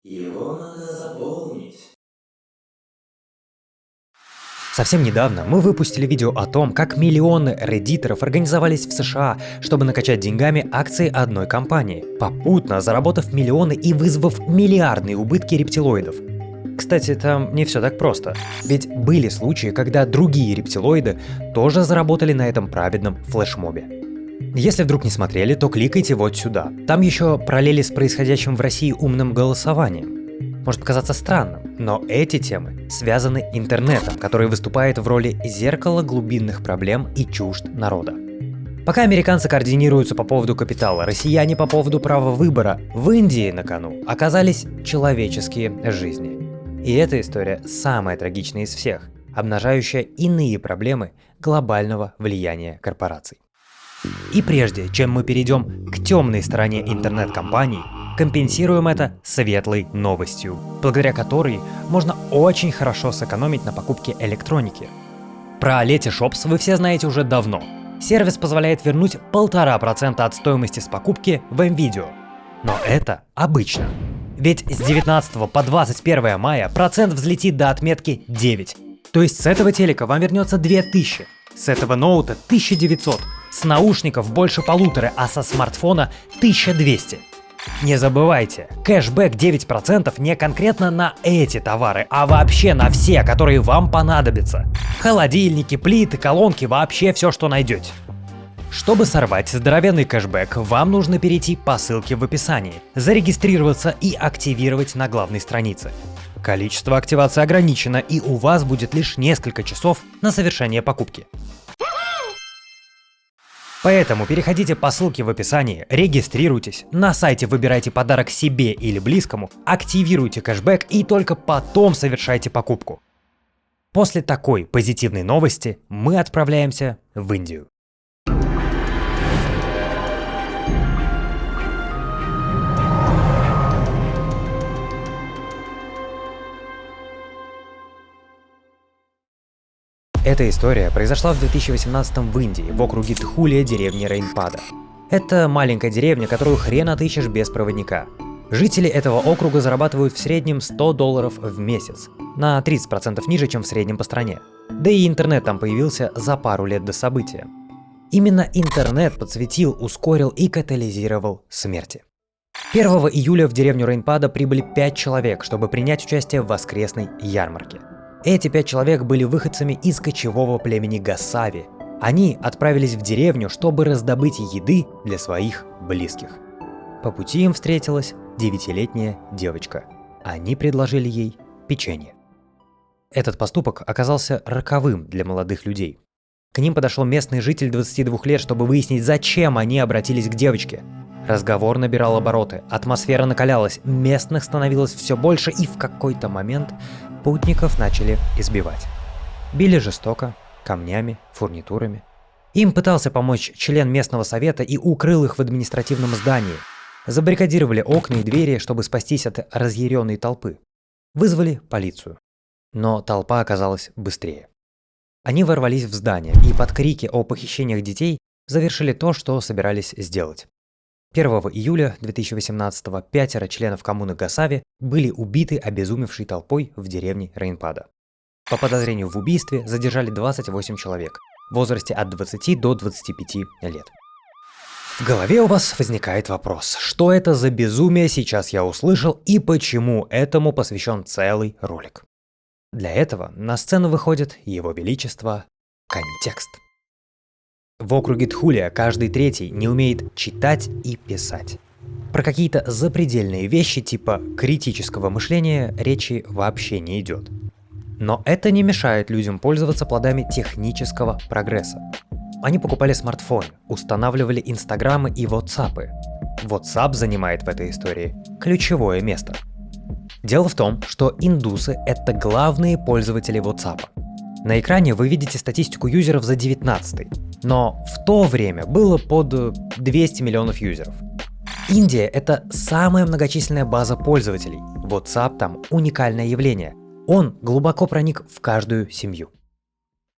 Его надо заполнить. Совсем недавно мы выпустили видео о том, как миллионы реддиторов организовались в США, чтобы накачать деньгами акции одной компании, попутно заработав миллионы и вызвав миллиардные убытки рептилоидов. Кстати, там не все так просто, ведь были случаи, когда другие рептилоиды тоже заработали на этом праведном флешмобе. Если вдруг не смотрели, то кликайте вот сюда. Там еще параллели с происходящим в России умным голосованием. Может показаться странным, но эти темы связаны интернетом, который выступает в роли зеркала глубинных проблем и чужд народа. Пока американцы координируются по поводу капитала, россияне по поводу права выбора, в Индии на кону оказались человеческие жизни. И эта история самая трагичная из всех, обнажающая иные проблемы глобального влияния корпораций. И прежде чем мы перейдем к темной стороне интернет-компаний, компенсируем это светлой новостью, благодаря которой можно очень хорошо сэкономить на покупке электроники. Про Letyshops вы все знаете уже давно. Сервис позволяет вернуть 1,5% от стоимости с покупки в МВидео. Но это обычно. Ведь с 19 по 21 мая процент взлетит до отметки 9. То есть с этого телека вам вернется 2000, с этого ноута 1900, с наушников больше 1500, а со смартфона 1200. Не забывайте, кэшбэк 9% не конкретно на эти товары, а вообще на все, которые вам понадобятся. Холодильники, плиты, колонки, вообще все, что найдете. Чтобы сорвать здоровенный кэшбэк, вам нужно перейти по ссылке в описании, зарегистрироваться и активировать на главной странице. Количество активации ограничено, и у вас будет лишь несколько часов на совершение покупки. Поэтому переходите по ссылке в описании, регистрируйтесь, на сайте выбирайте подарок себе или близкому, активируйте кэшбэк и только потом совершайте покупку. После такой позитивной новости мы отправляемся в Индию. Эта история произошла в 2018 в Индии, в округе Дхулия, деревни Рейнпада. Это маленькая деревня, которую хрен отыщешь без проводника. Жители этого округа зарабатывают в среднем $100 в месяц, на 30% ниже, чем в среднем по стране. Да и интернет там появился за пару лет до события. Именно интернет подсветил, ускорил и катализировал смерти. 1 июля в деревню Рейнпада прибыли 5 человек, чтобы принять участие в воскресной ярмарке. Эти 5 человек были выходцами из кочевого племени Гасави. Они отправились в деревню, чтобы раздобыть еды для своих близких. По пути им встретилась 9-летняя девочка. Они предложили ей печенье. Этот поступок оказался роковым для молодых людей. К ним подошел местный житель 22 лет, чтобы выяснить, зачем они обратились к девочке. Разговор набирал обороты, атмосфера накалялась, местных становилось все больше, и в какой-то момент путников начали избивать. Били жестоко, камнями, фурнитурами. Им пытался помочь член местного совета и укрыл их в административном здании. Забаррикадировали окна и двери, чтобы спастись от разъяренной толпы. Вызвали полицию. Но толпа оказалась быстрее. Они ворвались в здание и под крики о похищениях детей завершили то, что собирались сделать. 1 июля 2018-го 5 членов коммуны Гасави были убиты обезумевшей толпой в деревне Рейнпада. По подозрению в убийстве задержали 28 человек в возрасте от 20 до 25 лет. В голове у вас возникает вопрос, что это за безумие сейчас я услышал и почему этому посвящен целый ролик. Для этого на сцену выходит Его Величество контекст. В округе Дхулия каждый третий не умеет читать и писать. Про какие-то запредельные вещи типа критического мышления речи вообще не идет. Но это не мешает людям пользоваться плодами технического прогресса. Они покупали смартфоны, устанавливали инстаграмы и ватсапы. WhatsApp занимает в этой истории ключевое место. Дело в том, что индусы — это главные пользователи WhatsApp. На экране вы видите статистику юзеров за 19-й, но в то время было под 200 миллионов юзеров. Индия — это самая многочисленная база пользователей. WhatsApp там уникальное явление. Он глубоко проник в каждую семью.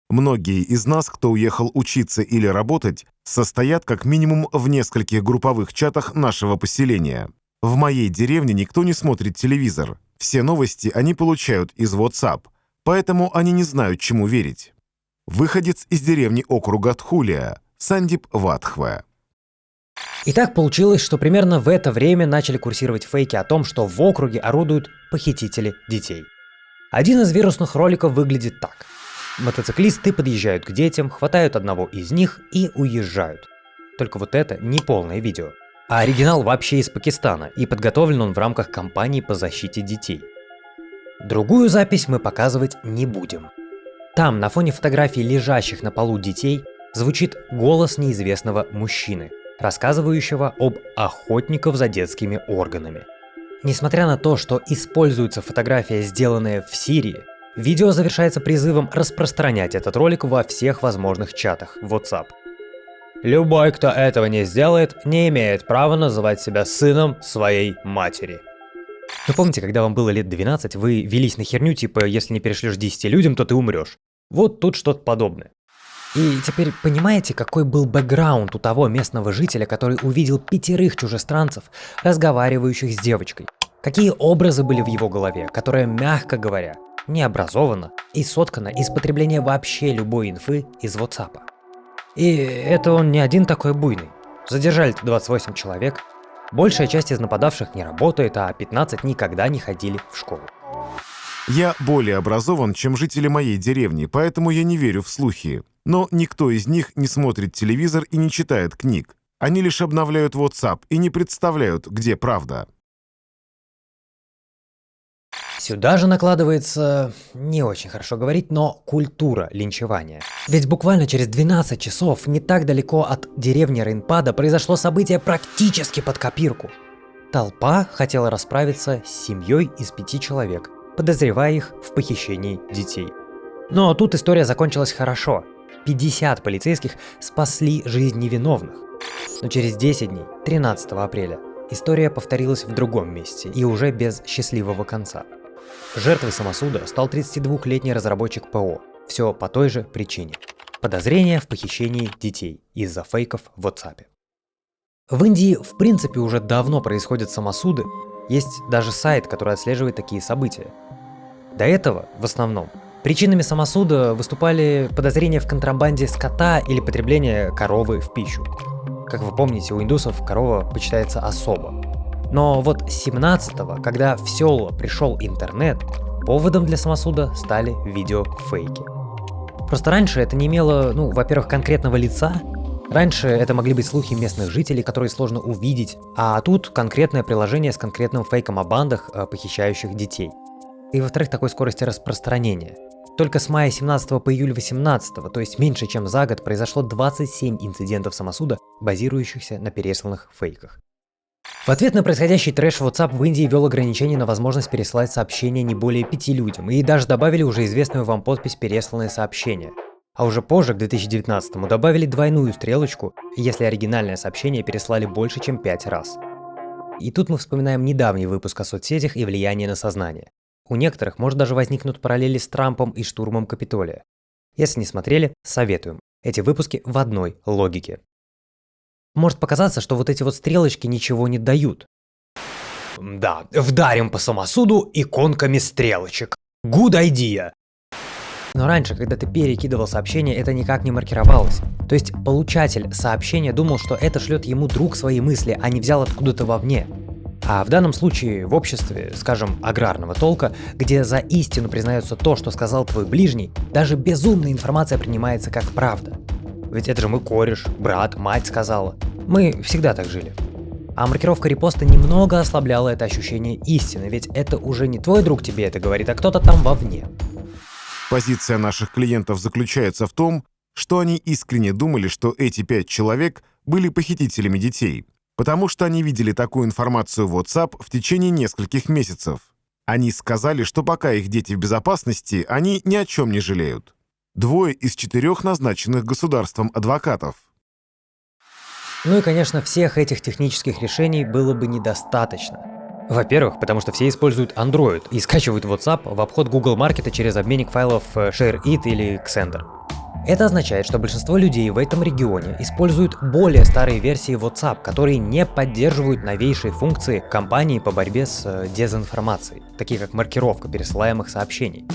Многие из нас, кто уехал учиться или работать, состоят как минимум в нескольких групповых чатах нашего поселения. В моей деревне никто не смотрит телевизор. Все новости они получают из WhatsApp, поэтому они не знают, чему верить. Выходец из деревни округа Тхулия, Сандип Ватхве. И так получилось, что примерно в это время начали курсировать фейки о том, что в округе орудуют похитители детей. Один из вирусных роликов выглядит так. Мотоциклисты подъезжают к детям, хватают одного из них и уезжают. Только вот это не полное видео. А оригинал вообще из Пакистана, и подготовлен он в рамках кампании по защите детей. Другую запись мы показывать не будем. Там, на фоне фотографий лежащих на полу детей, звучит голос неизвестного мужчины, рассказывающего об охотниках за детскими органами. Несмотря на то, что используется фотография, сделанная в Сирии, видео завершается призывом распространять этот ролик во всех возможных чатах WhatsApp. Любой, кто этого не сделает, не имеет права называть себя сыном своей матери. Вы помните, когда вам было лет 12, вы велись на херню, типа, если не перешлешь 10 людям, то ты умрешь. Вот тут что-то подобное. И теперь понимаете, какой был бэкграунд у того местного жителя, который увидел 5 чужестранцев, разговаривающих с девочкой? Какие образы были в его голове, которая, мягко говоря, не образована и соткана из потребления вообще любой инфы из WhatsApp. И это он не один такой буйный. Задержали 28 человек, большая часть из нападавших не работает, а 15 никогда не ходили в школу. Я более образован, чем жители моей деревни, поэтому я не верю в слухи. Но никто из них не смотрит телевизор и не читает книг. Они лишь обновляют WhatsApp и не представляют, где правда. Сюда же накладывается, не очень хорошо говорить, но культура линчевания. Ведь буквально через 12 часов, не так далеко от деревни Рейнпада, произошло событие практически под копирку. Толпа хотела расправиться с семьей из 5 человек, подозревая их в похищении детей. Но тут история закончилась хорошо. 50 полицейских спасли жизнь невиновных. Но через 10 дней, 13 апреля, история повторилась в другом месте и уже без счастливого конца. Жертвой самосуда стал 32-летний разработчик ПО. Все по той же причине. Подозрение в похищении детей из-за фейков в WhatsApp. В Индии в принципе уже давно происходят самосуды. Есть даже сайт, который отслеживает такие события. До этого, в основном, причинами самосуда выступали подозрения в контрабанде скота или потребление коровы в пищу. Как вы помните, у индусов корова почитается особо. Но вот 17-го, когда в села пришел интернет, поводом для самосуда стали видеофейки. Просто раньше это не имело, во-первых, конкретного лица. Раньше это могли быть слухи местных жителей, которые сложно увидеть, а тут конкретное приложение с конкретным фейком о бандах, похищающих детей. И во-вторых, такой скорости распространения. Только с мая 17 по июль 18, то есть меньше чем за год, произошло 27 инцидентов самосуда, базирующихся на пересланных фейках. В ответ на происходящий трэш WhatsApp в Индии ввел ограничение на возможность пересылать сообщения не более 5 людям, и даже добавили уже известную вам подпись «Пересланные сообщения». А уже позже, к 2019-му, добавили двойную стрелочку, если оригинальное сообщение переслали больше, чем 5 раз. И тут мы вспоминаем недавний выпуск о соцсетях и влиянии на сознание. У некоторых может даже возникнуть параллели с Трампом и штурмом Капитолия. Если не смотрели, советуем. Эти выпуски в одной логике. Может показаться, что вот эти вот стрелочки ничего не дают. Да, вдарим по самосуду иконками стрелочек. Good idea! Но раньше, когда ты перекидывал сообщение, это никак не маркировалось. То есть получатель сообщения думал, что это шлет ему друг свои мысли, а не взял откуда-то вовне. А в данном случае в обществе, скажем, аграрного толка, где за истину признается то, что сказал твой ближний, даже безумная информация принимается как правда. Ведь это же мой кореш, брат, мать сказала. Мы всегда так жили. А маркировка репоста немного ослабляла это ощущение истины, ведь это уже не твой друг тебе это говорит, а кто-то там вовне. Позиция наших клиентов заключается в том, что они искренне думали, что эти 5 человек были похитителями детей, потому что они видели такую информацию в WhatsApp в течение нескольких месяцев. Они сказали, что пока их дети в безопасности, они ни о чем не жалеют. 2 из 4 назначенных государством адвокатов. Ну и, конечно, всех этих технических решений было бы недостаточно. Во-первых, потому что все используют Android и скачивают WhatsApp в обход Google Маркета через обменник файлов ShareIt или Xender. Это означает, что большинство людей в этом регионе используют более старые версии WhatsApp, которые не поддерживают новейшие функции компании по борьбе с дезинформацией, такие как маркировка пересылаемых сообщений.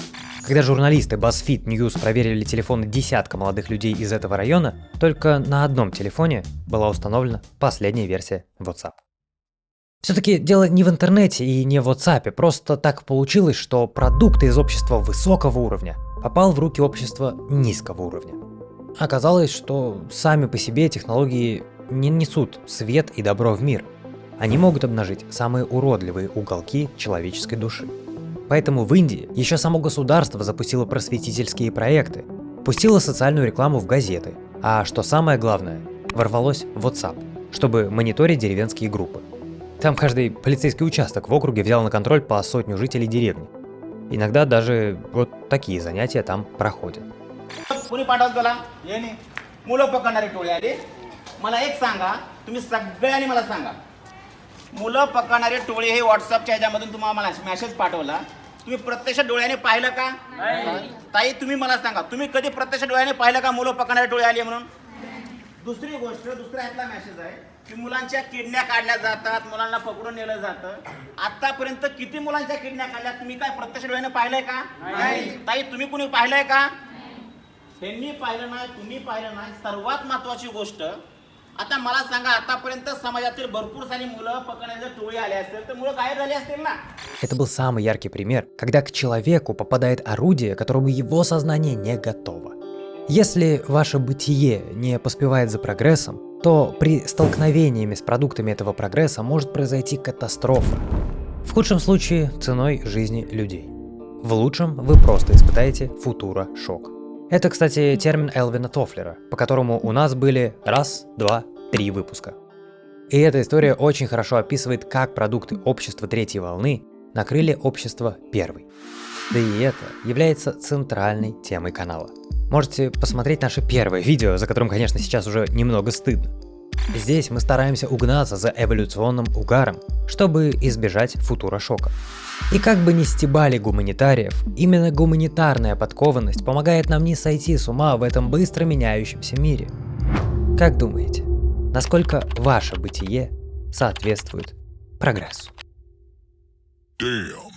Когда журналисты BuzzFeed News проверили телефоны десятка молодых людей из этого района, только на одном телефоне была установлена последняя версия WhatsApp. Все-таки дело не в интернете и не в WhatsApp, просто так получилось, что продукт из общества высокого уровня попал в руки общества низкого уровня. Оказалось, что сами по себе технологии не несут свет и добро в мир. Они могут обнажить самые уродливые уголки человеческой души. Поэтому в Индии еще само государство запустило просветительские проекты, пустило социальную рекламу в газеты, а что самое главное, ворвалось в WhatsApp, чтобы мониторить деревенские группы. Там каждый полицейский участок в округе взял на контроль по 100 жителей деревни. Иногда даже вот такие занятия там проходят. कोणी पाठवत गेला हे नाही मुलं पकडणारे टोळे आले मला एक सांगा तुम्ही सगळ्यांनी मला सांगा मुलं पकडणारे टोळे हे व्हॉट्सअपच्या ह्याच्यामधून तुम्हाला मेसेज पाठवला तुम्ही प्रत्यक्ष डोळ्याने पाहिलं का ताई तुम्ही मला सांगा तुम्ही कधी प्रत्यक्ष डोळ्याने पाहिलं का मुलं पकडणारे टोळे आले म्हणून दुसरी गोष्ट दुसरा ह्यातला मेसेज आहे की मुलांच्या किडन्या काढल्या जातात मुलांना पकडून नेलं जातं आतापर्यंत किती मुलांच्या किडन्या काढल्या तुम्ही काय प्रत्यक्ष डोळ्याने पाहिलंय का ताई तुम्ही कुणी पाहिलंय का त्यांनी पाहिलं नाही तुम्ही पाहिलं नाही सर्वात महत्त्वाची गोष्ट आता मला सांगा आतापर्यंत समाजातील भरपूर सारी मुलं पकडण्याचे टोळी आले असतील तर मुलं गायब झाली असतील ना. Это был самый яркий пример, когда к человеку попадает орудие, которому его сознание не готово. Если ваше бытие не поспевает за прогрессом, то при столкновении с продуктами этого прогресса может произойти катастрофа. В худшем случае ценой жизни людей. В лучшем вы просто испытаете футуро-шок. Это, кстати, термин Элвина Тофлера, по которому у нас были 1, 2, 3 выпуска. И эта история очень хорошо описывает, как продукты общества третьей волны накрыли общество первой. Да и это является центральной темой канала. Можете посмотреть наше первое видео, за которым, конечно, сейчас уже немного стыдно. Здесь мы стараемся угнаться за эволюционным угаром, чтобы избежать футуро-шока. И как бы ни стебали гуманитариев, именно гуманитарная подкованность помогает нам не сойти с ума в этом быстро меняющемся мире. Как думаете, насколько ваше бытие соответствует прогрессу? Damn.